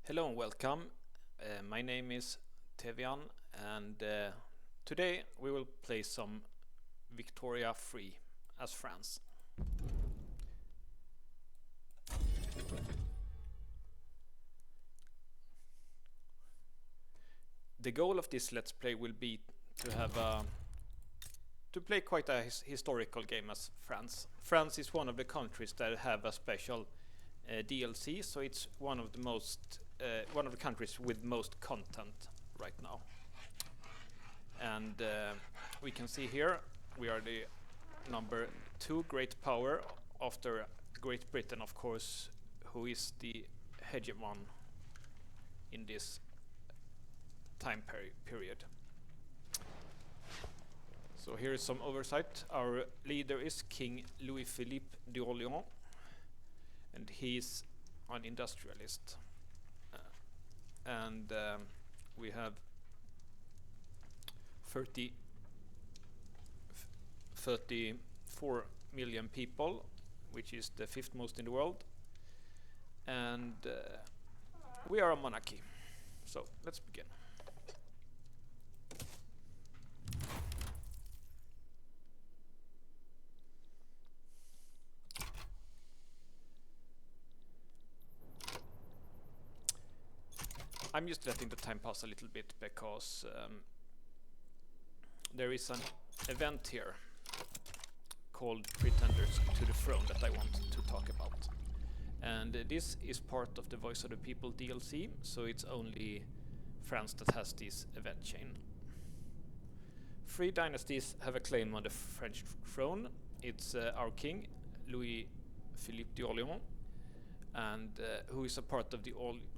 Hello and welcome. My name is Tevian, and today we will play some Victoria Free as France. The goal of this Let's Play will be to have to play quite a historical game as France. France is one of the countries that have a special DLC, so it's one of the countries with most content right now. And we can see here we are the number 2 great power after Great Britain, of course, who is the hegemon in this time period. So here is some oversight. Our leader is King Louis-Philippe d'Orléans, and he's an industrialist. And we have 34 million people, which is the 5th most in the world. And we are a monarchy. So let's begin. I'm just letting the time pass a little bit because there is an event here called Pretenders to the Throne that I want to talk about. And this is part of the Voice of the People DLC, so it's only France that has this event chain. 3 dynasties have a claim on the French throne. It's our king, Louis-Philippe d'Orléans, and who is a part of the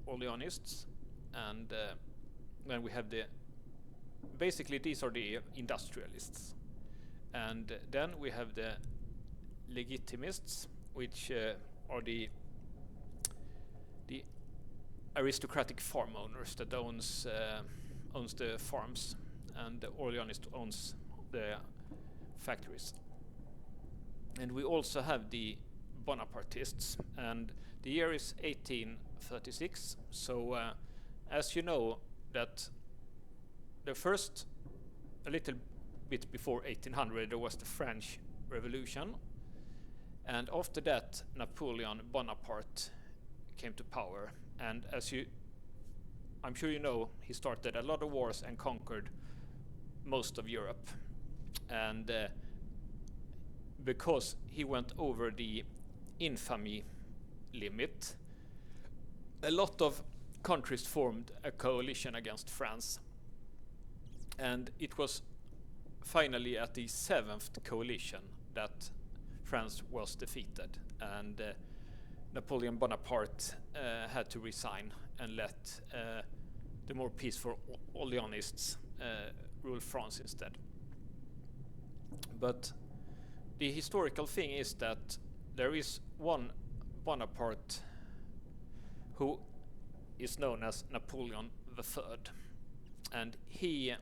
Orleanists. And then we have basically these are the industrialists. And then we have the legitimists, which are the aristocratic farm owners that owns the farms, and the Orleanist owns the factories. And we also have the Bonapartists, and the year is 1836. So as you know, that the first, a little bit before 1800, there was the French Revolution, and after that Napoleon Bonaparte came to power, and I'm sure you know, he started a lot of wars and conquered most of Europe. And because he went over the infamy limit, a lot of countries formed a coalition against France, and it was finally at the 7th coalition that France was defeated, and Napoleon Bonaparte had to resign and let the more peaceful Orleanists rule France instead. But the historical thing is that there is one Bonaparte who is known as Napoleon III, and he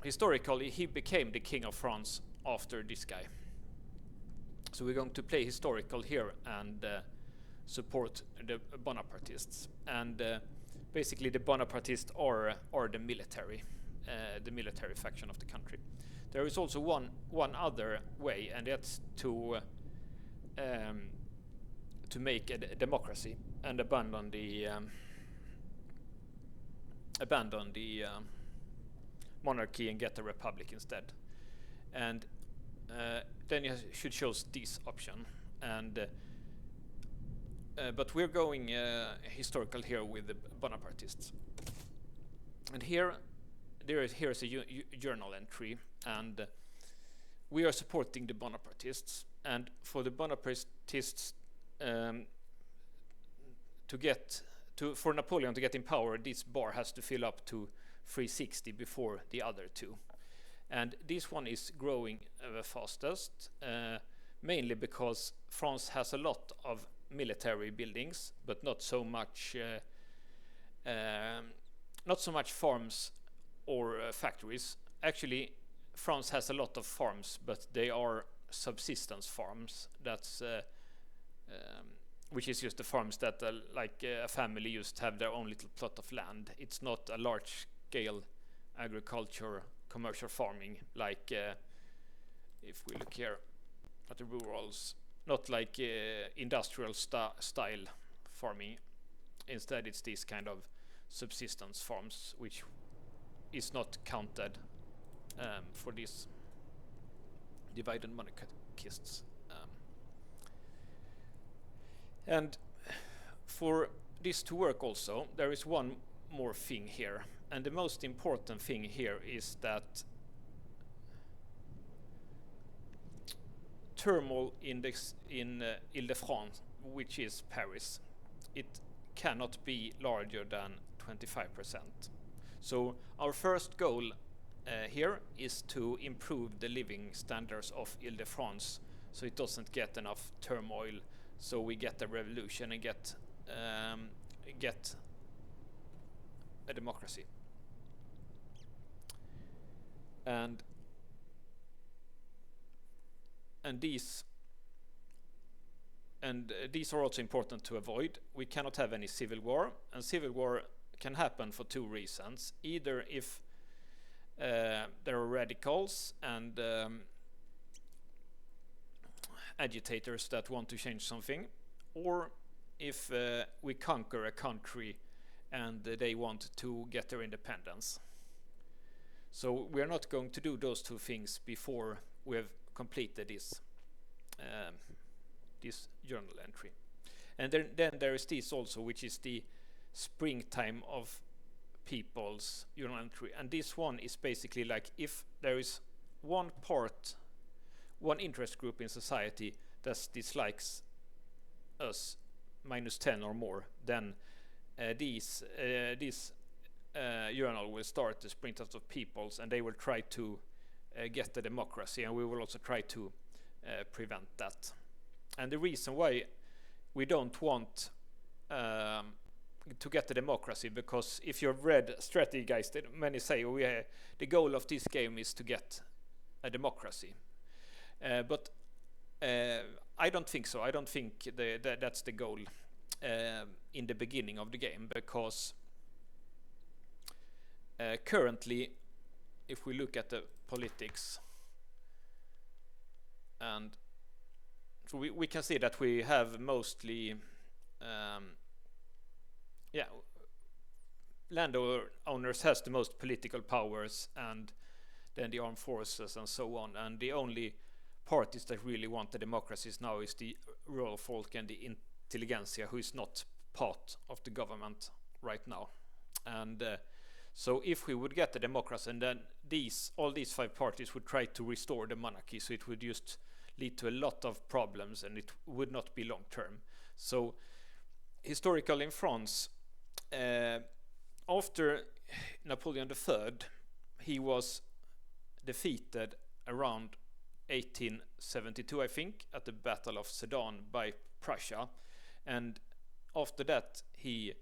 historically he became the king of France after this guy. So we're going to play historical here and support the Bonapartists. And basically the Bonapartists are the military faction of the country. There is also one other way, and that's to make a democracy and abandon the monarchy and get a republic instead. And then you should choose this option. And but we're going historical here with the Bonapartists. And here's a journal entry, and we are supporting the Bonapartists. And for the Bonapartists for Napoleon to get in power, this bar has to fill up to 360 before the other two. And this one is growing the fastest, mainly because France has a lot of military buildings, but not so much farms or factories. Actually, France has a lot of farms, but they are subsistence farms. That's which is just the farms that like a family used to have their own little plot of land. It's not a large scale agriculture, commercial farming like if we look here at the rurals, not like industrial style farming. Instead, it's these kind of subsistence farms, which is not counted for these divided monarchists. And for this to work also, there is one more thing here. And the most important thing here is that turmoil index in Ile-de-France, which is Paris, it cannot be larger than 25%. So our first goal here is to improve the living standards of Ile-de-France so it doesn't get enough turmoil, so we get a revolution and get a democracy. And these are also important to avoid. We cannot have any civil war, and civil war can happen for two reasons. Either if there are radicals and agitators that want to change something, or if we conquer a country and they want to get their independence. So we are not going to do those two things before we have completed this journal entry. And then there is this also, which is the springtime of people's journal entry. And this one is basically like if there is one interest group in society that dislikes us -10 or more, then this journal will start the springtime of peoples, and they will try to get the democracy, and we will also try to prevent that. And the reason why we don't want to get the democracy, because if you've read strategy guys, many say the goal of this game is to get a democracy. But I don't think so. I don't think that's the goal in the beginning of the game, because currently, if we look at the politics, and so we can see that we have mostly landowners has the most political powers, and then the armed forces and so on, and the only parties that really want the democracies now is the rural folk and the intelligentsia, who is not part of the government right now. And so if we would get the democracy, and then all these five parties would try to restore the monarchy, so it would just lead to a lot of problems, and it would not be long term. So historically in France, after Napoleon III, he was defeated around 1872, I think, at the Battle of Sedan by Prussia, and after that he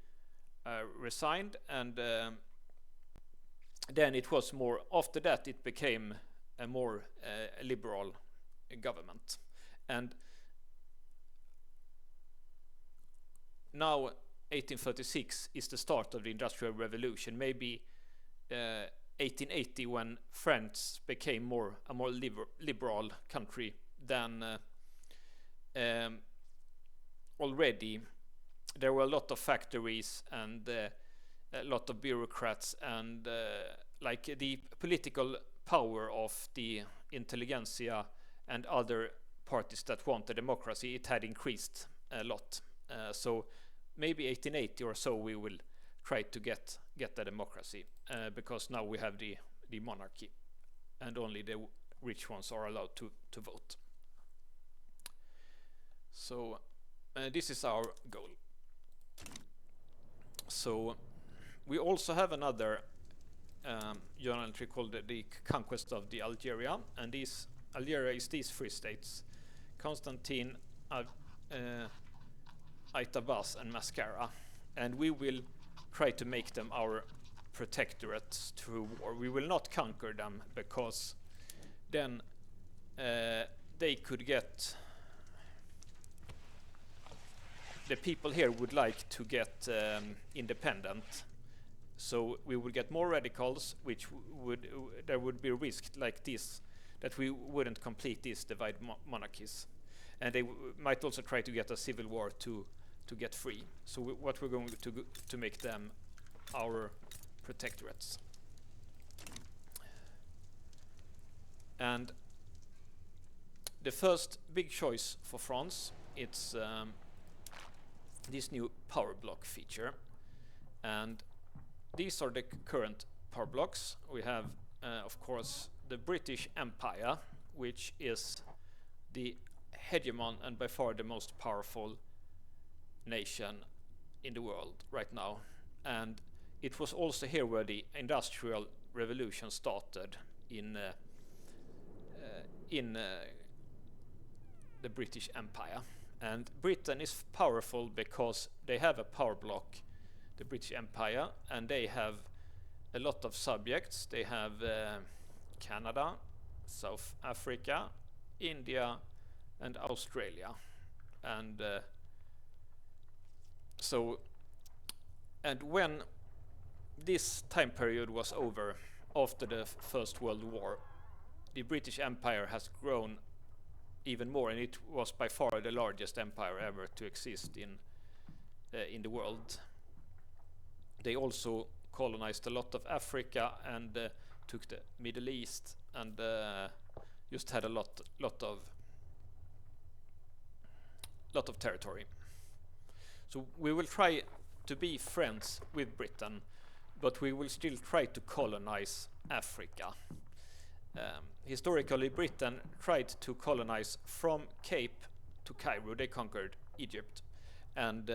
resigned, and then it was more. After that, it became a more liberal government, and now 1836 is the start of the Industrial Revolution. Maybe 1880, when France became a more liberal country than already. There were a lot of factories and a lot of bureaucrats, and like the political power of the intelligentsia and other parties that wanted democracy, it had increased a lot. So maybe 1880 or so we will try to get the democracy, because now we have the monarchy, and only the rich ones are allowed to vote. So this is our goal. So we also have another journal entry called the Conquest of the Algeria, and Algeria is these three states: Constantine, Aitabas, and Mascara, and we will try to make them our protectorates through war. We will not conquer them, because then they could get the people here would like to get independent. So we would get more radicals, which there would be a risk like this, that we wouldn't complete these divided monarchies. And they might also try to get a civil war to get free. So what we're going to make them our protectorates. And the first big choice for France, it's this new power block feature. And these are the current power blocks. We have, of course, the British Empire, which is the hegemon and by far the most powerful nation in the world right now. And it was also here where the Industrial Revolution started in the British Empire. And Britain is powerful because they have a power block, the British Empire, and they have a lot of subjects. They have Canada, South Africa, India, and Australia. And when this time period was over, after the First World War, the British Empire has grown even more, and it was by far the largest empire ever to exist in the world. They also colonized a lot of Africa and took the Middle East, and just had a lot of territory. So we will try to be friends with Britain, but we will still try to colonize Africa. Historically, Britain tried to colonize from Cape to Cairo. They conquered Egypt, and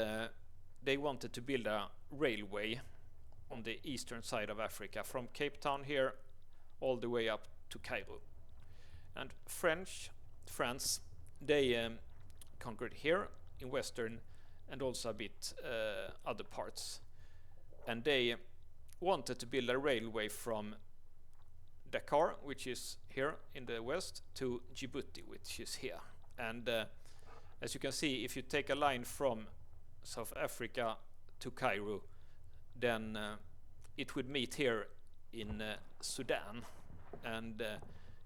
they wanted to build a railway on the eastern side of Africa, from Cape Town here all the way up to Cairo. And France, they conquered here in western and also a bit other parts. And they wanted to build a railway from Dakar, which is here in the west, to Djibouti, which is here. And as you can see, if you take a line from South Africa to Cairo, then it would meet here in Sudan. And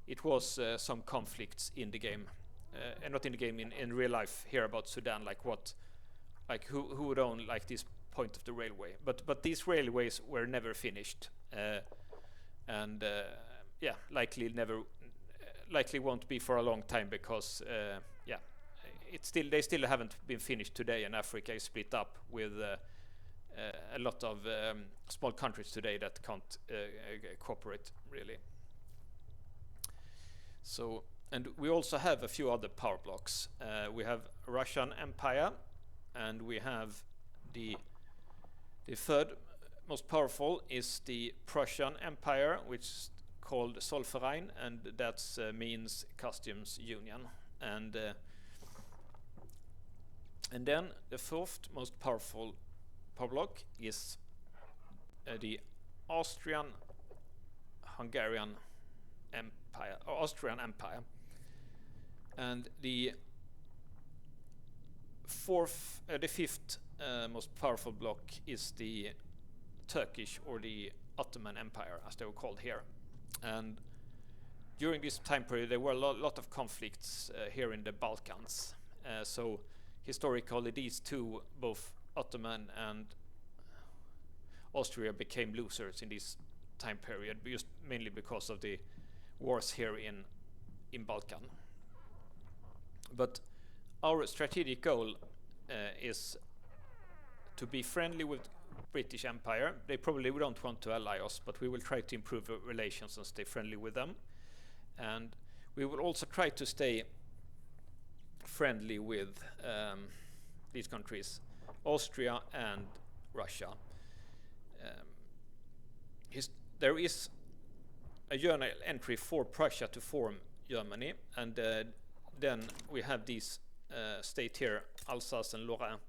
it was some conflicts in the game, and not in the game, in real life here about Sudan, like who would own like this point of the railway. But these railways were never finished, and yeah, likely won't be for a long time, because yeah, they still haven't been finished today, and Africa is split up with a lot of small countries today that can't cooperate really. So, and we also have a few other power blocks. We have Russian Empire, and we have the third most powerful is the Prussian Empire, which is called Zollverein, and that means customs union. And then the fourth most powerful power block is the Austrian-Hungarian Empire, or Austrian Empire. And the fifth most powerful block is the Turkish, or the Ottoman Empire, as they were called here. And during this time period, there were a lot of conflicts here in the Balkans. So historically, these two, both Ottoman and Austria, became losers in this time period, just mainly because of the wars here in Balkan. But our strategic goal is to be friendly with British Empire. They probably don't want to ally us, but we will try to improve relations and stay friendly with them. And we will also try to stay friendly with these countries, Austria and Russia. There is a journal entry for Prussia to form Germany, and then we have this state here, Alsace and Lorraine,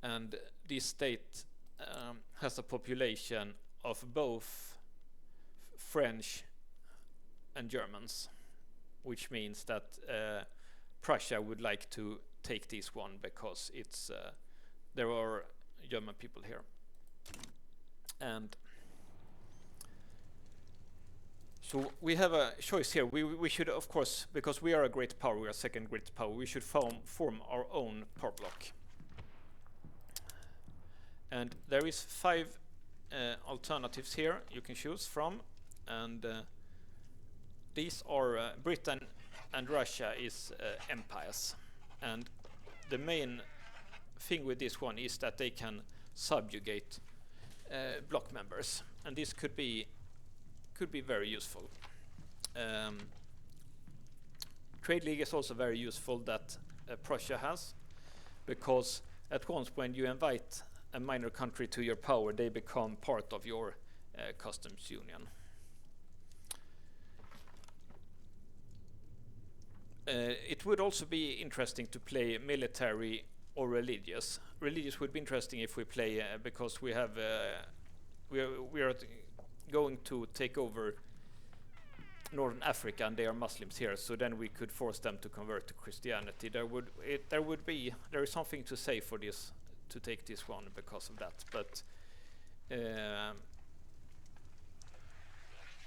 and this state has a population of both French and Germans, which means that Prussia would like to take this one because it's there are German people here. And so we have a choice here. We should, of course, because we are a great power, we are second great power, we should form our own power bloc. And there is 5 alternatives here you can choose from, and these are Britain and Russia is empires, and the main thing with this one is that they can subjugate bloc members, and this could be very useful. Trade League is also very useful that Prussia has, because at once when you invite a minor country to your power, they become part of your customs union. It would also be interesting to play military or religious. Religious would be interesting if we play because we have we are going to take over Northern Africa, and they are Muslims here. So then we could force them to convert to Christianity. There is something to say for this, to take this one because of that. But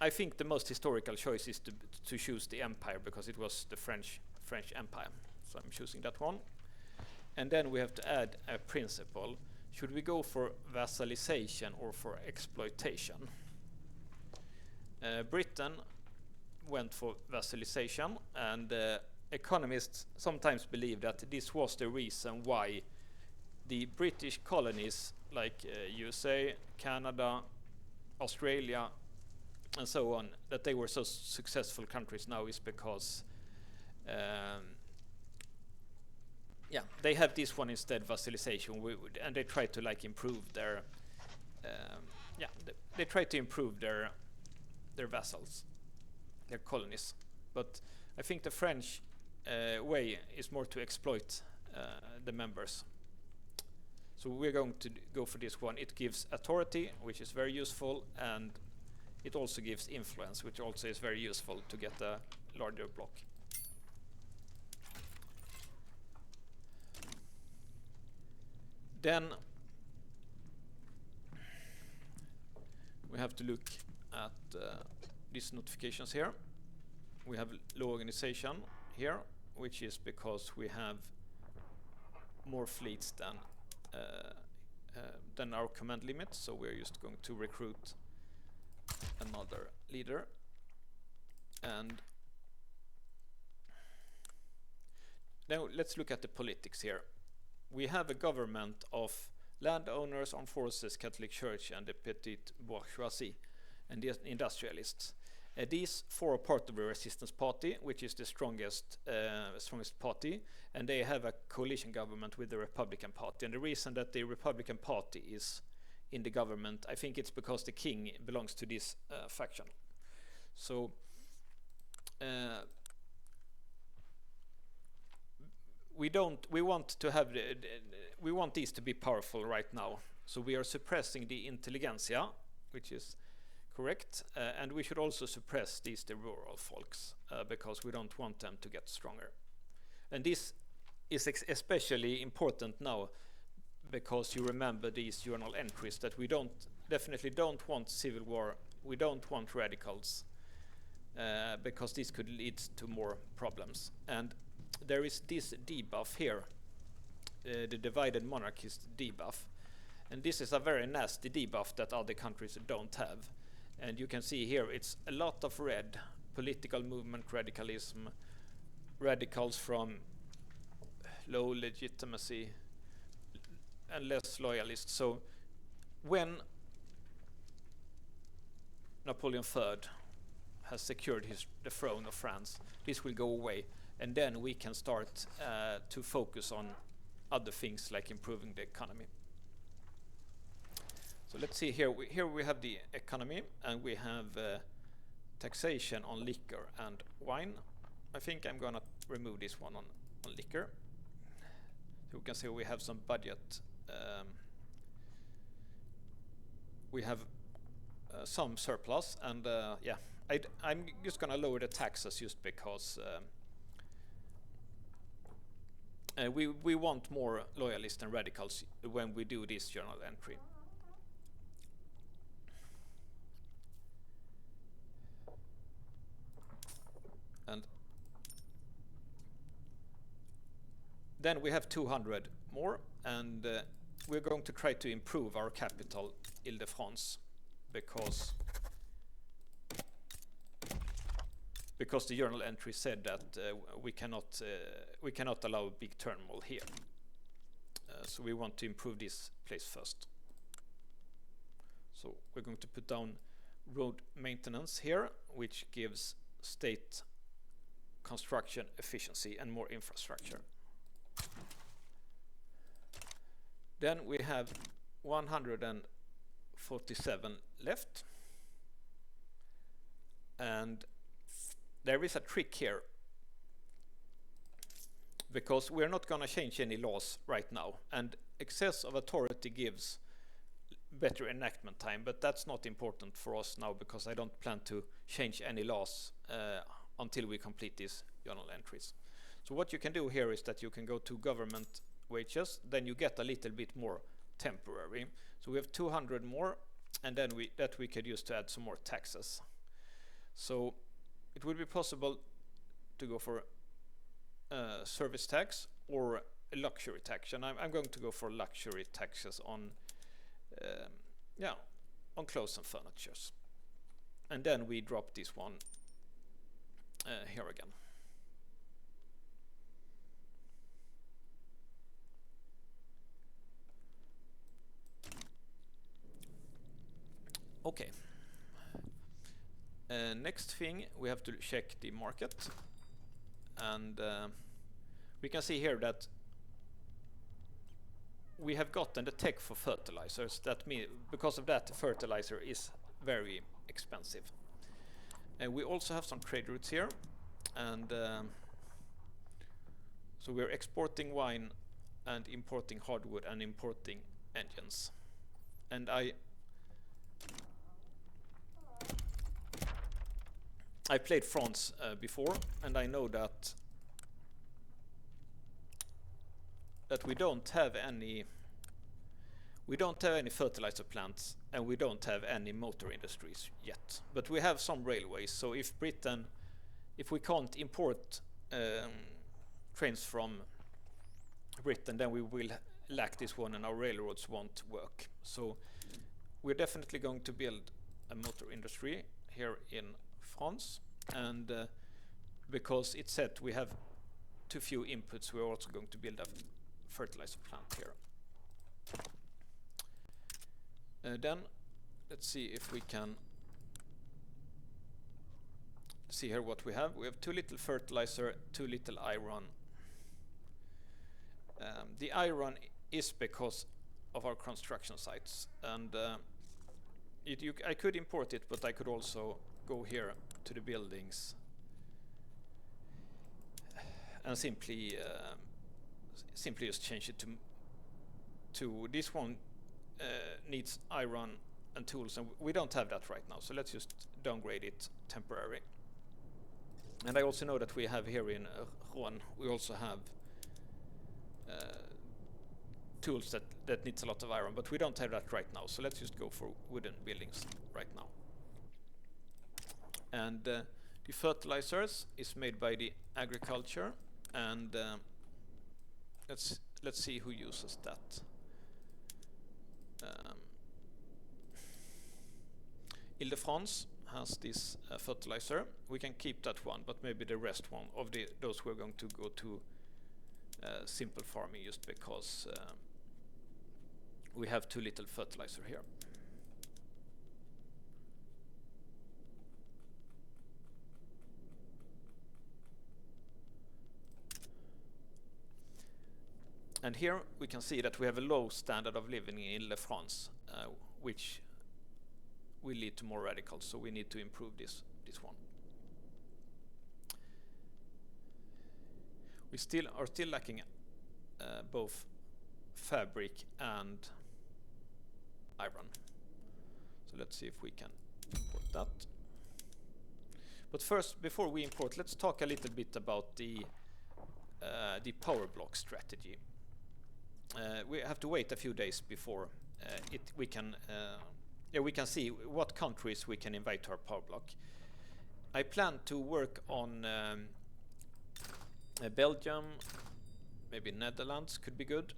I think the most historical choice is to choose the empire, because it was the French Empire. So I'm choosing that one. And then we have to add a principle. Should we go for vassalization or for exploitation? Britain went for vassalization, and economists sometimes believe that this was the reason why the British colonies, like USA, Canada, Australia, and so on, that they were so successful countries now, is because they have this one instead, vassalization, and they try to improve their they try to improve their vassals, their colonies. But I think the French way is more to exploit the members. So we're going to go for this one. It gives authority, which is very useful, and it also gives influence, which also is very useful to get a larger block. Then we have to look at these notifications here. We have low organization here, which is because we have more fleets than our command limit, so we're just going to recruit another leader. And now let's look at the politics here. We have a government of landowners, armed forces, Catholic Church, and the petite bourgeoisie, and the industrialists. These 4 are part of the resistance party, which is the strongest party, and they have a coalition government with the Republican Party. And the reason that the Republican Party is in the government, I think it's because the king belongs to this faction. So we want these to be powerful right now. So we are suppressing the intelligentsia, which is correct, and we should also suppress the rural folks because we don't want them to get stronger. And this is especially important now because you remember these journal entries that we definitely don't want civil war, we don't want radicals, because this could lead to more problems. And there is this debuff here, the divided monarchist debuff, and this is a very nasty debuff that other countries don't have. And you can see here it's a lot of red, political movement radicalism, radicals from low legitimacy and less loyalists. So when Napoleon III has secured the throne of France, this will go away, and then we can start to focus on other things like improving the economy. So let's see here. Here we have the economy, and we have taxation on liquor and wine. I think I'm gonna remove this one on liquor. So we can see we have some budget. We have some surplus, and I'm just gonna lower the taxes just because We want more loyalists and radicals when we do this journal entry. And then we have 200 more, and we're going to try to improve our capital, Ile-de-France, because the journal entry said that we cannot allow a big turmoil here. So we want to improve this place first. So we're going to put down road maintenance here, which gives state construction efficiency and more infrastructure. Then we have 147 left, and there is a trick here, because we're not going to change any laws right now, and excess of authority gives better enactment time, but that's not important for us now, because I don't plan to change any laws until we complete these journal entries. So what you can do here is that you can go to government wages, then you get a little bit more temporary. So we have 200 more, and then we could use to add some more taxes. So it would be possible to go for service tax or a luxury tax, and I'm going to go for luxury taxes on on clothes and furnitures. And then we drop this one here again. Okay. Next thing, we have to check the market, and we can see here that we have gotten the tech for fertilizers. That means because of that, fertilizer is very expensive. And we also have some trade routes here, and so we're exporting wine and importing hardwood and importing engines. And I played France before, and I know that we don't have any fertilizer plants, and we don't have any motor industries yet. But we have some railways. So if we can't import trains from Britain, then we will lack this one, and our railroads won't work. So we're definitely going to build a motor industry here in France, and because it said we have too few inputs, we're also going to build a fertilizer plant here. Then let's see if we can see here what we have. We have too little fertilizer, too little iron. The iron is because of our construction sites, and I could import it, but I could also go here to the buildings and simply just change it to this one. Needs iron and tools, and we don't have that right now, so let's just downgrade it temporary. And I also know that we have here in Rouen, we also have tools that needs a lot of iron, but we don't have that right now, so let's just go for wooden buildings right now. And the fertilizers is made by the agriculture, and let's see who uses that. Ile-de-France has this fertilizer. We can keep that one, but maybe the rest one of those we're going to go to simple farming, just because we have too little fertilizer here. And here we can see that we have a low standard of living in Ile-de-France, which will lead to more radicals, so we need to improve this one. We are still lacking both fabric and iron. So let's see if we can import that. But first, before we import, let's talk a little bit about the the power block strategy. We have to wait a few days before we can see what countries we can invite to our power block. I plan to work on Belgium, maybe Netherlands could be good,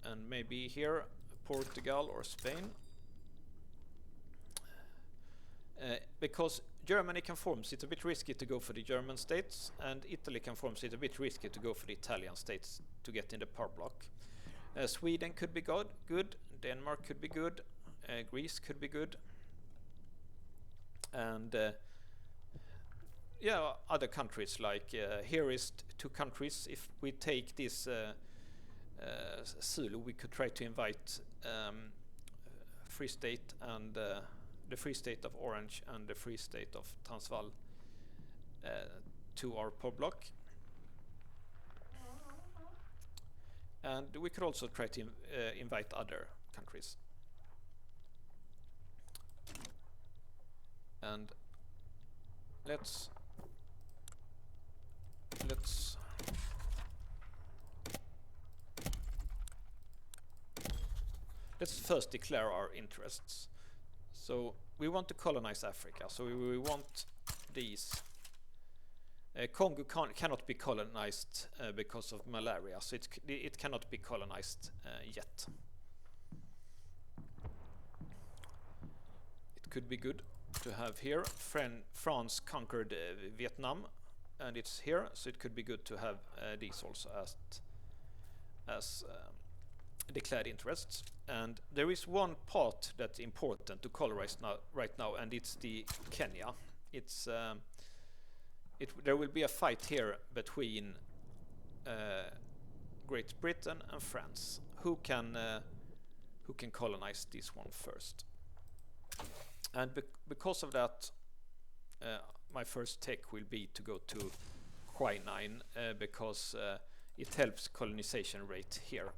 and maybe here Portugal or Spain. Because Germany can form, it's a bit risky to go for the German states, and Italy can form, it's a bit risky to go for the Italian states to get in the power block. Sweden could be good, Denmark could be good, Greece could be good, and yeah, other countries like here is two countries. If we take this Zulu, we could try to invite Free State and the Free State of Orange and the Free State of Transvaal to our power block. And we could also try to invite other countries. And let's first declare our interests. So we want to colonize Africa. So we want these. Congo cannot be colonized because of malaria, so it cannot be colonized yet. It could be good to have here. France conquered Vietnam, and it's here, so it could be good to have these also as declared interests. And there is one part that's important to colonize right now, and it's the Kenya. It's there will be a fight here between Great Britain and France. Who can colonize this one first? And because of that, my first take will be to go to quinine because it helps colonization rate here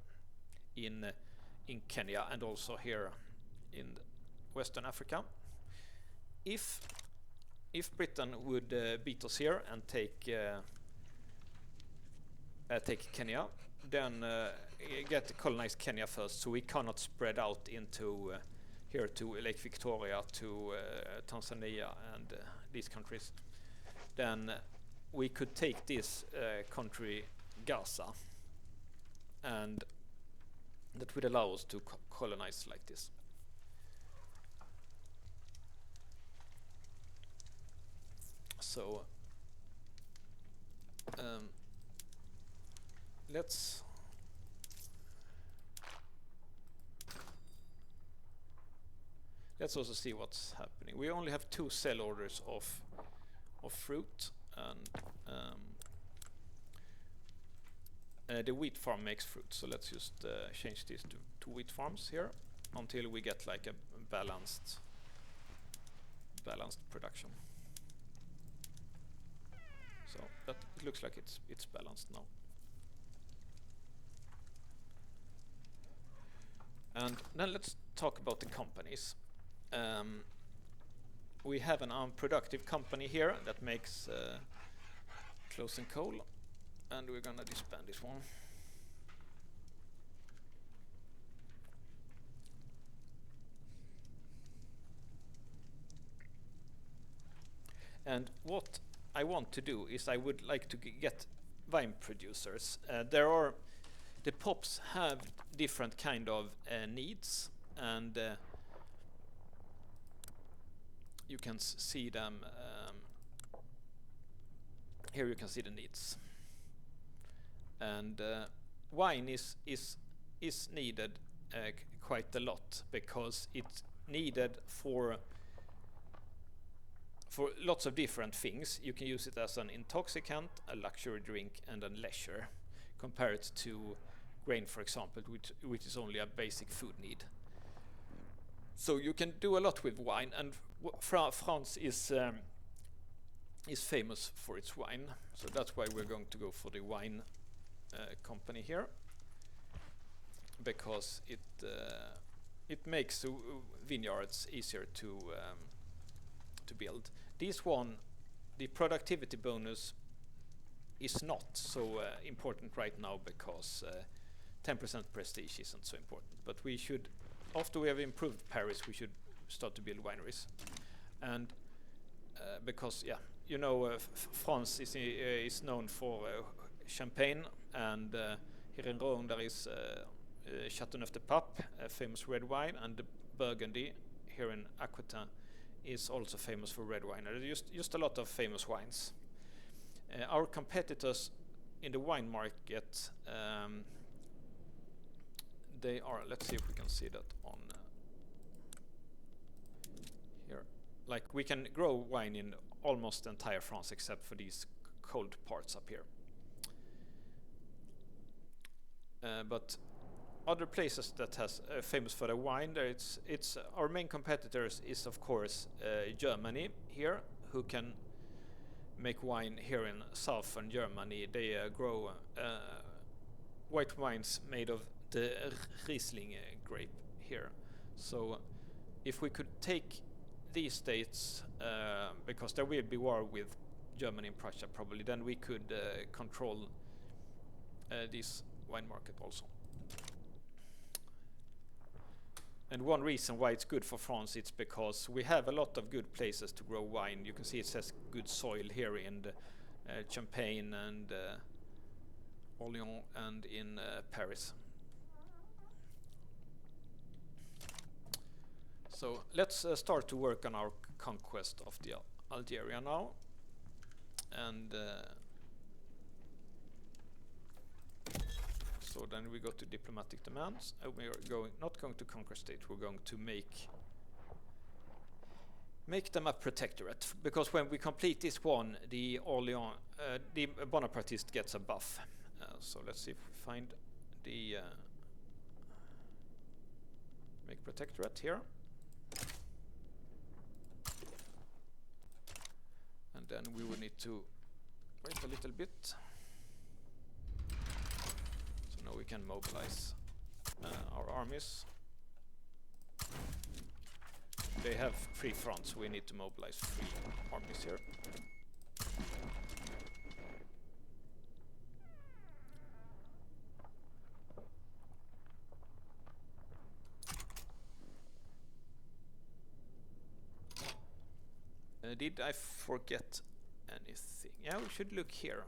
in Kenya and also here in Western Africa. If Britain would beat us here and take Kenya, then colonize Kenya first, so we cannot spread out into here to Lake Victoria, to Tanzania and these countries. Then we could take this country Gaza, and that would allow us to colonize like this. So let's also see what's happening. We only have 2 sell orders of fruit, and the wheat farm makes fruit. So let's just change this to wheat farms here until we get like a balanced production. So that it looks like it's balanced now. And then let's talk about the companies. We have an unproductive company here that makes clothes and coal, and we're gonna disband this one. And what I want to do is I would like to get wine producers. The pops have different kind of needs, and you can see them here. You can see the needs, and wine is needed quite a lot because it's needed for lots of different things. You can use it as an intoxicant, a luxury drink, and a leisure, compared to grain, for example, which is only a basic food need. So you can do a lot with wine, and France is famous for its wine. So that's why we're going to go for the wine company here, because it makes vineyards easier to build. This one, the productivity bonus is not so important right now because 10% prestige isn't so important. But we should, after we have improved Paris, we should start to build wineries. And because, yeah, you know, France is known for champagne, and here in Rhône there is Châteauneuf-du-Pape, a famous red wine, and Burgundy here in Aquitaine is also famous for red wine. There's just a lot of famous wines. Our competitors in the wine market, they are, let's see if we can see that on here. Like, we can grow wine in almost entire France except for these cold parts up here. But other places that has famous for the wine, there it's our main competitors is of course Germany here, who can make wine here in southern Germany. They grow white wines made of the Riesling grape here. So if we could take these states, because there will be war with Germany and Prussia probably, then we could control this wine market also. And one reason why it's good for France, it's because we have a lot of good places to grow wine. You can see it says good soil here in Champagne and Orléans and in Paris. So let's start to work on our conquest of the Algeria now. And so then we go to diplomatic demands. We are not going to conquer state. We're going to make them a protectorate, because when we complete this one, the Orléans, the Bonapartist gets a buff. So let's see if we find the make protectorate here, and then we will need to wait a little bit. Now we can mobilize our armies. They have 3 fronts, we need to mobilize 3 armies here. Did I forget anything? Yeah, we should look here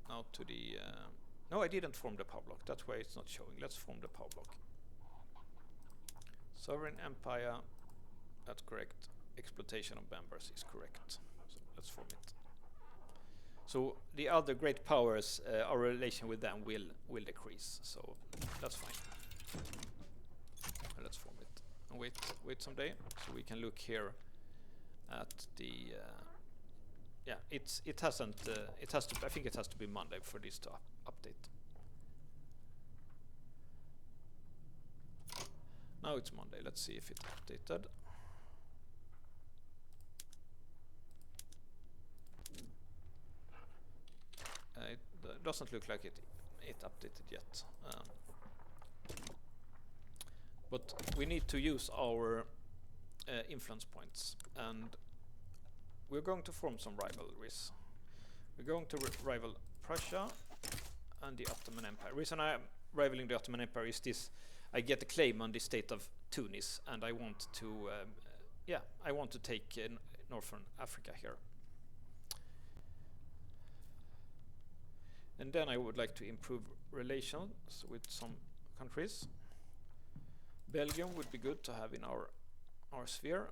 now to the no, I didn't form the power block. That's why it's not showing. Let's form the power block. Sovereign Empire, that's correct. Exploitation of members is correct. So let's form it. So the other great powers, our relation with them will decrease. So that's fine. Let's form it and wait some day, so we can look here at the. Yeah, it hasn't. It has to. I think it has to be Monday for this to update. Now it's Monday. Let's see if it updated. It doesn't look like it updated yet. But we need to use our influence points, and we're going to form some rivalries. We're going to rival Prussia and the Ottoman Empire. The reason I am rivaling the Ottoman Empire is this: I get a claim on the state of Tunis, and I want to, I want to take northern Africa here. And then I would like to improve relations with some countries. Belgium would be good to have in our sphere,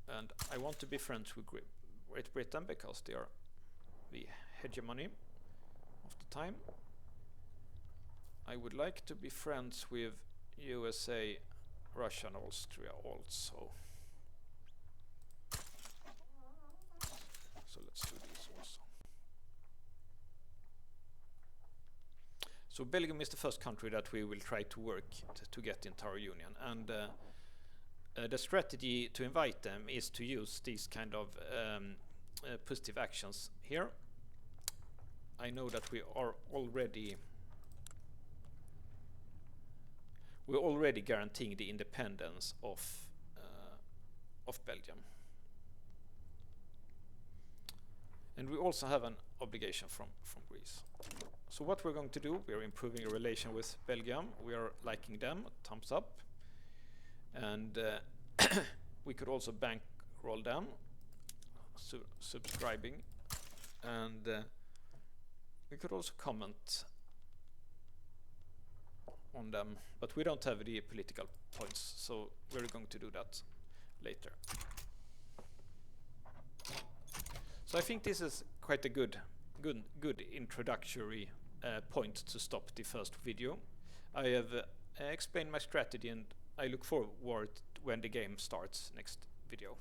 and I want to be friends with Great Britain because they are the hegemony of the time. I would like to be friends with USA, Russia and Austria also. So let's do this also. So Belgium is the first country that we will try to work to get into our union, and the strategy to invite them is to use these kind of positive actions here. I know that we're already guaranteeing the independence of Belgium. And we also have an obligation from Greece. So what we're going to do, we are improving a relation with Belgium. We are liking them, thumbs up. And we could also bankroll them, subscribing. And we could also comment on them, but we don't have the political points, so we're going to do that later. So I think this is quite a good introductory point to stop the first video. I have explained my strategy, and I look forward when the game starts next video.